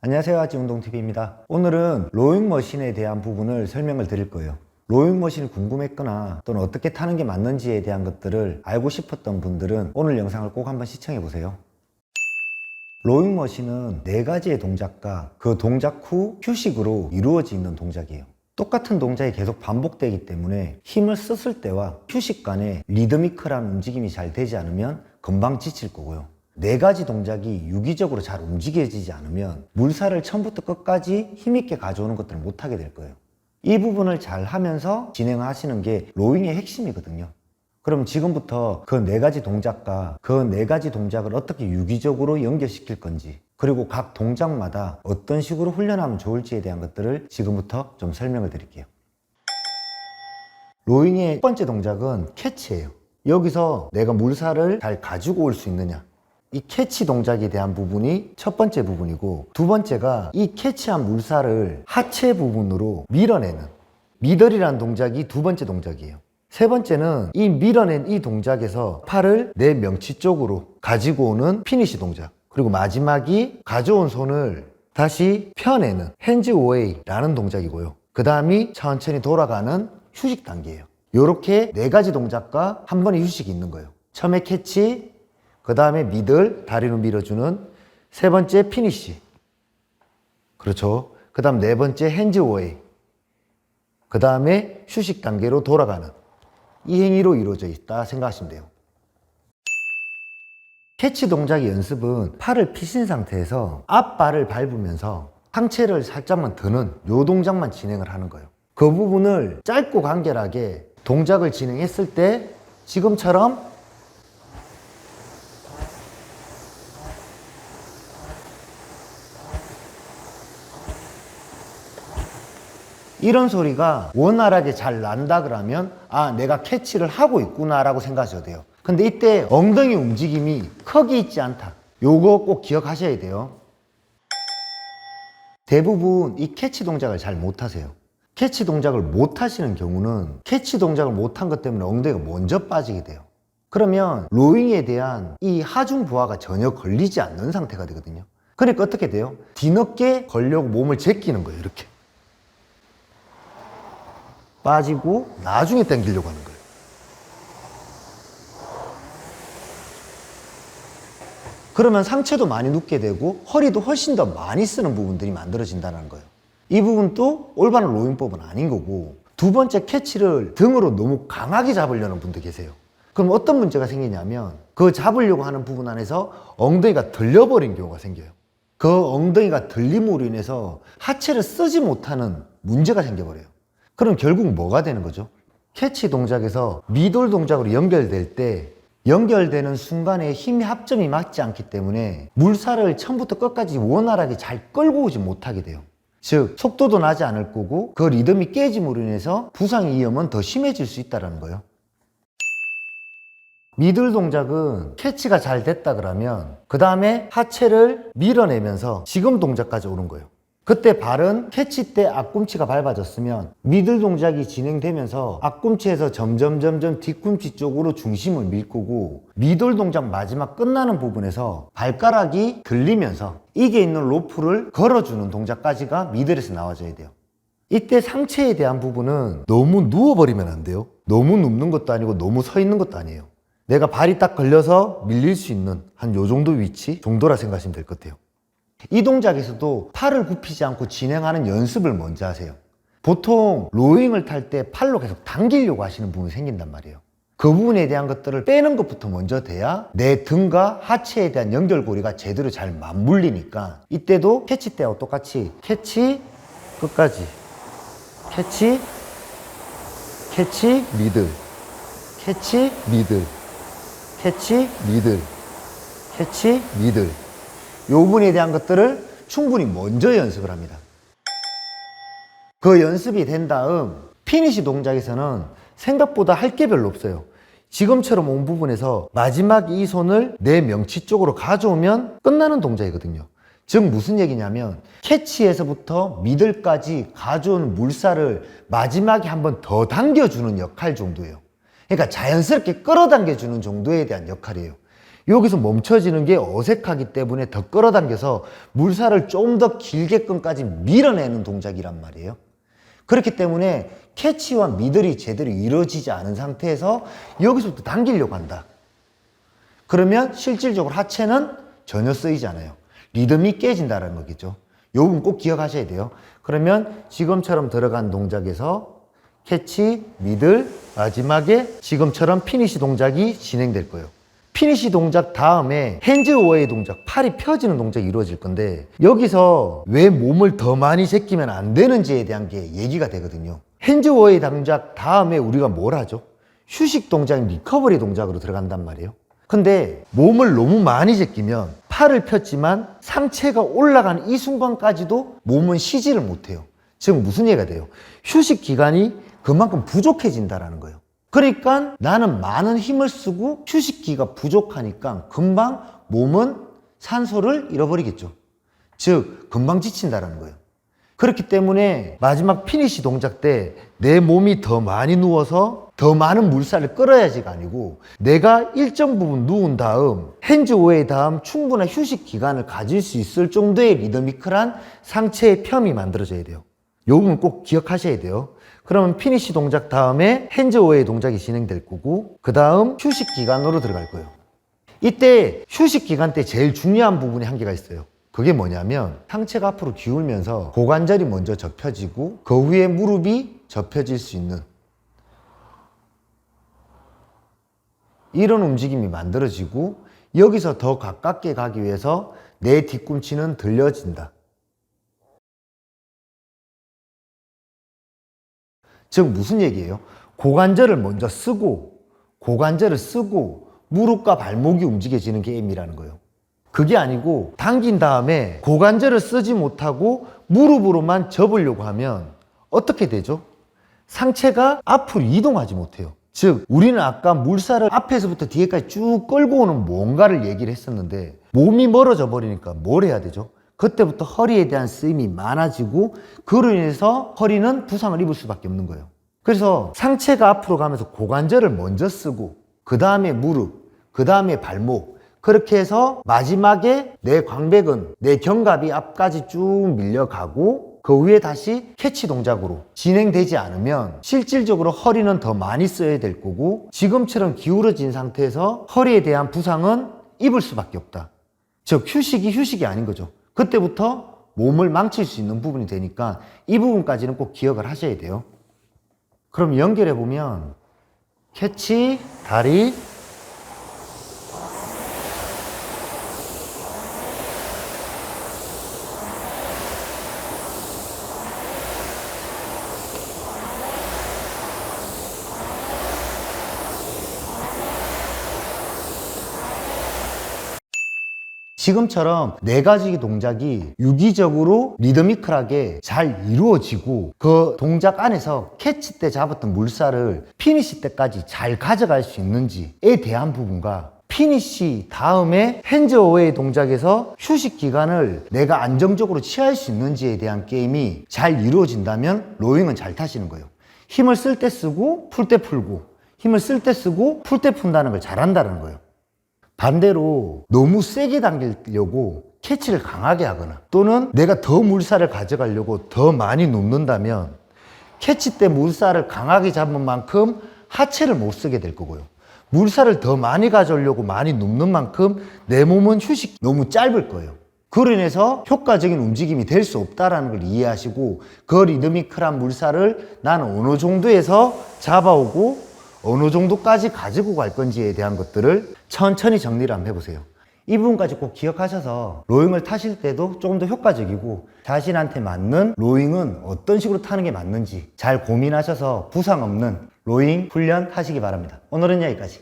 안녕하세요, 아지운동TV입니다. 오늘은 로잉 머신에 대한 부분을 설명을 드릴 거예요. 로잉 머신이 궁금했거나 또는 어떻게 타는 게 맞는지에 대한 것들을 알고 싶었던 분들은 오늘 영상을 꼭 한번 시청해 보세요. 로잉 머신은 4가지의 동작과 그 동작 후 휴식으로 이루어지는 동작이에요. 똑같은 동작이 계속 반복되기 때문에 힘을 썼을 때와 휴식 간에 리드미컬한 움직임이 잘 되지 않으면 금방 지칠 거고요. 4가지 동작이 유기적으로 잘 움직여지지 않으면 물살을 처음부터 끝까지 힘있게 가져오는 것들을 못하게 될 거예요. 이 부분을 잘 하면서 진행하시는 게 로잉의 핵심이거든요. 그럼 지금부터 그 4가지 동작과 그 4가지 동작을 어떻게 유기적으로 연결시킬 건지, 그리고 각 동작마다 어떤 식으로 훈련하면 좋을지에 대한 것들을 지금부터 좀 설명을 드릴게요. 로잉의 첫 번째 동작은 캐치예요. 여기서 내가 물살을 잘 가지고 올 수 있느냐, 이 캐치 동작에 대한 부분이 첫 번째 부분이고, 두 번째가 이 캐치한 물살을 하체 부분으로 밀어내는 미들이라는 동작이 두 번째 동작이에요. 세 번째는 이 밀어낸 이 동작에서 팔을 내 명치 쪽으로 가지고 오는 피니시 동작, 그리고 마지막이 가져온 손을 다시 펴내는 핸즈 어웨이라는 동작이고요. 그 다음이 천천히 돌아가는 휴식 단계예요. 이렇게 4가지 동작과 한 번의 휴식이 있는 거예요. 처음에 캐치, 그 다음에 미들, 다리로 밀어주는, 세 번째 피니시, 그렇죠. 그 다음 4번째 핸즈 어웨이, 그 다음에 휴식 단계로 돌아가는, 이 행위로 이루어져 있다 생각하시면 돼요. 캐치 동작의 연습은 팔을 피신 상태에서 앞발을 밟으면서 상체를 살짝만 드는 요 동작만 진행을 하는 거예요. 그 부분을 짧고 간결하게 동작을 진행했을 때 지금처럼 이런 소리가 원활하게 잘 난다 그러면 아, 내가 캐치를 하고 있구나 라고 생각하셔도 돼요. 근데 이때 엉덩이 움직임이 크게 있지 않다, 요거 꼭 기억하셔야 돼요. 대부분 이 캐치 동작을 잘 못하세요. 캐치 동작을 못하시는 경우는 캐치 동작을 못한 것 때문에 엉덩이가 먼저 빠지게 돼요. 그러면 로잉에 대한 이 하중 부하가 전혀 걸리지 않는 상태가 되거든요. 그러니까 어떻게 돼요? 뒤늦게 걸려고 몸을 제끼는 거예요. 이렇게 빠지고 나중에 당기려고 하는 거예요. 그러면 상체도 많이 눕게 되고 허리도 훨씬 더 많이 쓰는 부분들이 만들어진다는 거예요. 이 부분도 올바른 로잉법은 아닌 거고, 두 번째 캐치를 등으로 너무 강하게 잡으려는 분도 계세요. 그럼 어떤 문제가 생기냐면 그 잡으려고 하는 부분 안에서 엉덩이가 들려버린 경우가 생겨요. 그 엉덩이가 들림으로 인해서 하체를 쓰지 못하는 문제가 생겨버려요. 그럼 결국 뭐가 되는 거죠? 캐치 동작에서 미들 동작으로 연결될 때 연결되는 순간에 힘의 합점이 맞지 않기 때문에 물살을 처음부터 끝까지 원활하게 잘 끌고 오지 못하게 돼요. 즉 속도도 나지 않을 거고 그 리듬이 깨짐으로 인해서 부상의 위험은 더 심해질 수 있다는 거예요. 미들 동작은 캐치가 잘 됐다 그러면 그 다음에 하체를 밀어내면서 지금 동작까지 오는 거예요. 그때 발은 캐치 때 앞꿈치가 밟아졌으면 미들 동작이 진행되면서 앞꿈치에서 점점 뒤꿈치 쪽으로 중심을 밀 거고, 미들 동작 마지막 끝나는 부분에서 발가락이 들리면서 이게 있는 로프를 걸어주는 동작까지가 미들에서 나와줘야 돼요. 이때 상체에 대한 부분은 너무 누워버리면 안 돼요. 너무 눕는 것도 아니고 너무 서 있는 것도 아니에요. 내가 발이 딱 걸려서 밀릴 수 있는 한 요 정도 위치 정도라 생각하시면 될 것 같아요. 이 동작에서도 팔을 굽히지 않고 진행하는 연습을 먼저 하세요. 보통 로잉을 탈 때 팔로 계속 당기려고 하시는 부분이 생긴단 말이에요. 그 부분에 대한 것들을 빼는 것부터 먼저 돼야 내 등과 하체에 대한 연결고리가 제대로 잘 맞물리니까, 이때도 캐치 때하고 똑같이 캐치 끝까지 캐치 미들, 캐치 미들, 캐치 미들, 캐치 미들, 요 부분에 대한 것들을 충분히 먼저 연습을 합니다. 그 연습이 된 다음 피니시 동작에서는 생각보다 할 게 별로 없어요. 지금처럼 온 부분에서 마지막 이 손을 내 명치 쪽으로 가져오면 끝나는 동작이거든요. 즉 무슨 얘기냐면 캐치에서부터 미들까지 가져온 물살을 마지막에 한 번 더 당겨주는 역할 정도예요. 그러니까 자연스럽게 끌어당겨주는 정도에 대한 역할이에요. 여기서 멈춰지는 게 어색하기 때문에 더 끌어당겨서 물살을 좀 더 길게끔까지 밀어내는 동작이란 말이에요. 그렇기 때문에 캐치와 미들이 제대로 이루어지지 않은 상태에서 여기서부터 당기려고 한다. 그러면 실질적으로 하체는 전혀 쓰이지 않아요. 리듬이 깨진다는 거겠죠. 요 부분 꼭 기억하셔야 돼요. 그러면 지금처럼 들어간 동작에서 캐치, 미들, 마지막에 지금처럼 피니시 동작이 진행될 거예요. 피니시 동작 다음에 핸즈 어웨이 동작, 팔이 펴지는 동작이 이루어질 건데 여기서 왜 몸을 더 많이 제끼면 안 되는지에 대한 게 얘기가 되거든요. 핸즈 어웨이 동작 다음에 우리가 뭘 하죠? 휴식 동작인 리커버리 동작으로 들어간단 말이에요. 근데 몸을 너무 많이 제끼면 팔을 폈지만 상체가 올라가는 이 순간까지도 몸은 쉬지를 못해요. 즉 무슨 얘기가 돼요? 휴식 기간이 그만큼 부족해진다라는 거예요. 그러니까 나는 많은 힘을 쓰고 휴식기가 부족하니까 금방 몸은 산소를 잃어버리겠죠. 즉 금방 지친다라는 거예요. 그렇기 때문에 마지막 피니시 동작 때 내 몸이 더 많이 누워서 더 많은 물살을 끌어야지가 아니고 내가 일정 부분 누운 다음 핸즈 어웨이 다음 충분한 휴식 기간을 가질 수 있을 정도의 리드미컬한 상체의 펴이 만들어져야 돼요. 요 부분 꼭 기억하셔야 돼요. 그러면 피니시 동작 다음에 핸즈 어웨이 동작이 진행될 거고 그 다음 휴식 기간으로 들어갈 거예요. 이때 휴식 기간 때 제일 중요한 부분이 한 개가 있어요. 그게 뭐냐면 상체가 앞으로 기울면서 고관절이 먼저 접혀지고 그 후에 무릎이 접혀질 수 있는 이런 움직임이 만들어지고 여기서 더 가깝게 가기 위해서 내 뒤꿈치는 들려진다. 즉 무슨 얘기예요? 고관절을 먼저 쓰고 고관절을 쓰고 무릎과 발목이 움직여지는 게임이라는 거예요. 그게 아니고 당긴 다음에 고관절을 쓰지 못하고 무릎으로만 접으려고 하면 어떻게 되죠? 상체가 앞으로 이동하지 못해요. 즉 우리는 아까 물살을 앞에서부터 뒤에까지 쭉 끌고 오는 뭔가를 얘기를 했었는데 몸이 멀어져 버리니까 뭘 해야 되죠? 그때부터 허리에 대한 쓰임이 많아지고 그로 인해서 허리는 부상을 입을 수밖에 없는 거예요. 그래서 상체가 앞으로 가면서 고관절을 먼저 쓰고 그 다음에 무릎, 그 다음에 발목 그렇게 해서 마지막에 내 광배근, 내 견갑이 앞까지 쭉 밀려가고 그 위에 다시 캐치 동작으로 진행되지 않으면 실질적으로 허리는 더 많이 써야 될 거고 지금처럼 기울어진 상태에서 허리에 대한 부상은 입을 수밖에 없다. 즉 휴식이 아닌 거죠. 그때부터 몸을 망칠 수 있는 부분이 되니까 이 부분까지는 꼭 기억을 하셔야 돼요. 그럼 연결해 보면 캐치, 다리, 지금처럼 네 가지 동작이 유기적으로 리드미컬하게 잘 이루어지고 그 동작 안에서 캐치 때 잡았던 물살을 피니시 때까지 잘 가져갈 수 있는지에 대한 부분과 피니시 다음에 핸즈 어웨이 동작에서 휴식 기간을 내가 안정적으로 취할 수 있는지에 대한 게임이 잘 이루어진다면 로잉은 잘 타시는 거예요. 힘을 쓸 때 쓰고 풀 때 풀고 힘을 쓸 때 쓰고 풀 때 푼다는 걸 잘한다는 거예요. 반대로 너무 세게 당기려고 캐치를 강하게 하거나 또는 내가 더 물살을 가져가려고 더 많이 눕는다면 캐치 때 물살을 강하게 잡은 만큼 하체를 못 쓰게 될 거고요. 물살을 더 많이 가져오려고 많이 눕는 만큼 내 몸은 휴식 너무 짧을 거예요. 그로 인해서 효과적인 움직임이 될 수 없다는 걸 이해하시고 그 리드미컬한 물살을 나는 어느 정도에서 잡아오고 어느 정도까지 가지고 갈 건지에 대한 것들을 천천히 정리를 한번 해보세요. 이 부분까지 꼭 기억하셔서 로잉을 타실 때도 조금 더 효과적이고 자신한테 맞는 로잉은 어떤 식으로 타는 게 맞는지 잘 고민하셔서 부상 없는 로잉 훈련 하시기 바랍니다. 오늘은 여기까지.